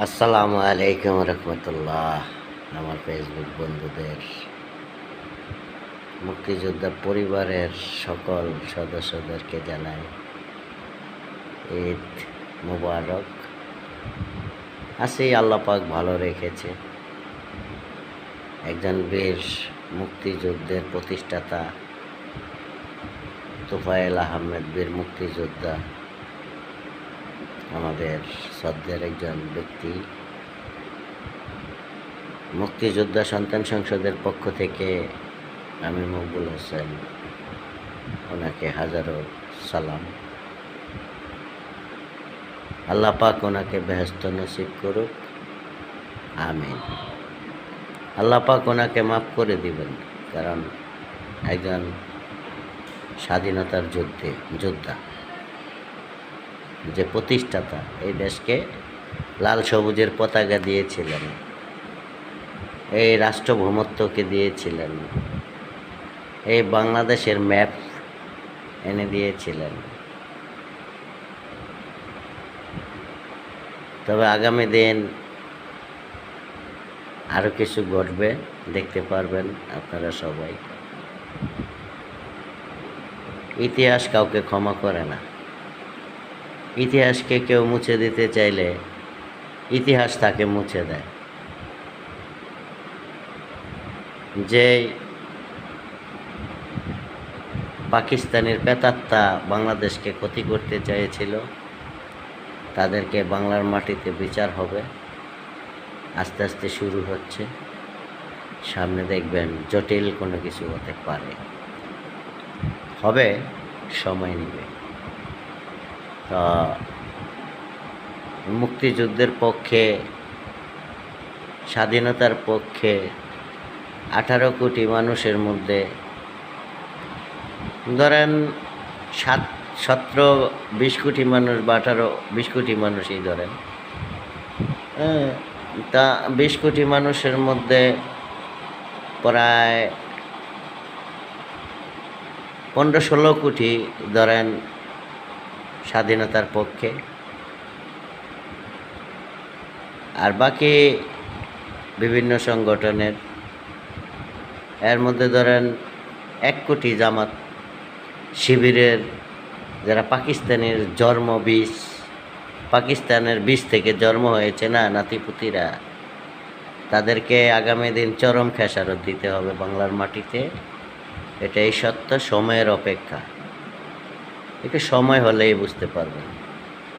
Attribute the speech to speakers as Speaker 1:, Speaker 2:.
Speaker 1: আসসালামু আলাইকুম রহমতুল্লাহ। আমার ফেসবুক বন্ধুদের, মুক্তিযোদ্ধা পরিবারের সকল সদস্যদেরকে জানাই ঈদ মুবারক। আল্লাহ পাক ভালো রেখেছে। একজন বীর মুক্তিযুদ্ধের প্রতিষ্ঠাতা তোফায়েল আহমেদ বীর মুক্তিযোদ্ধা আমাদের শ্রদ্ধের একজন ব্যক্তি। মুক্তিযোদ্ধা সন্তান সংসদের পক্ষ থেকে আমি মকবুল হোসেন ওনাকে হাজারো সালাম। আল্লাহ পাক ওনাকে বেহেশত নসিব করুক, আমিন। আল্লাহ পাক ওনাকে মাফ করে দিবেন, কারণ একজন স্বাধীনতার যোদ্ধা, যে প্রতিষ্ঠাতা, এই দেশকে লাল সবুজের পতাকা দিয়েছিলেন, এই রাষ্ট্রভূমত্বকে দিয়েছিলেন, এই বাংলাদেশের ম্যাপ এনে দিয়েছিলেন। তবে আগামী দিন আরও কিছু ঘটবে, দেখতে পারবেন আপনারা সবাই। ইতিহাস কাউকে ক্ষমা করে না। ইতিহাসকে কেউ মুছে দিতে চাইলে ইতিহাস তাকে মুছে দেয়। যে পাকিস্তানের প্রেতাত্মা বাংলাদেশকে ক্ষতি করতে চেয়েছিল, তাদেরকে বাংলার মাটিতে বিচার হবে। আস্তে আস্তে শুরু হচ্ছে, সামনে দেখবেন জটিল কোনো কিছু হতে পারে, হবে, সময় নেবে। তা মুক্তিযুদ্ধের পক্ষে, স্বাধীনতার পক্ষে 18 কোটি মানুষের মধ্যে ধরেন 17-20 কোটি মানুষ বা 18-20 কোটি মানুষই ধরেন, তা 20 কোটি মানুষের মধ্যে প্রায় 15-16 কোটি ধরেন স্বাধীনতার পক্ষে, আর বাকি বিভিন্ন সংগঠনের, এর মধ্যে ধরেন 1 কোটি জামাত শিবিরের, যারা পাকিস্তানের বীজ, পাকিস্তানের বীজ থেকে জন্ম হয়েছে না নাতিপুতিরা, তাদেরকে আগামী দিন চরম খেসারত দিতে হবে বাংলার মাটিতে। এটাই সত্য, সময়ের অপেক্ষা। একটু সময় হলেই বুঝতে পারবেন।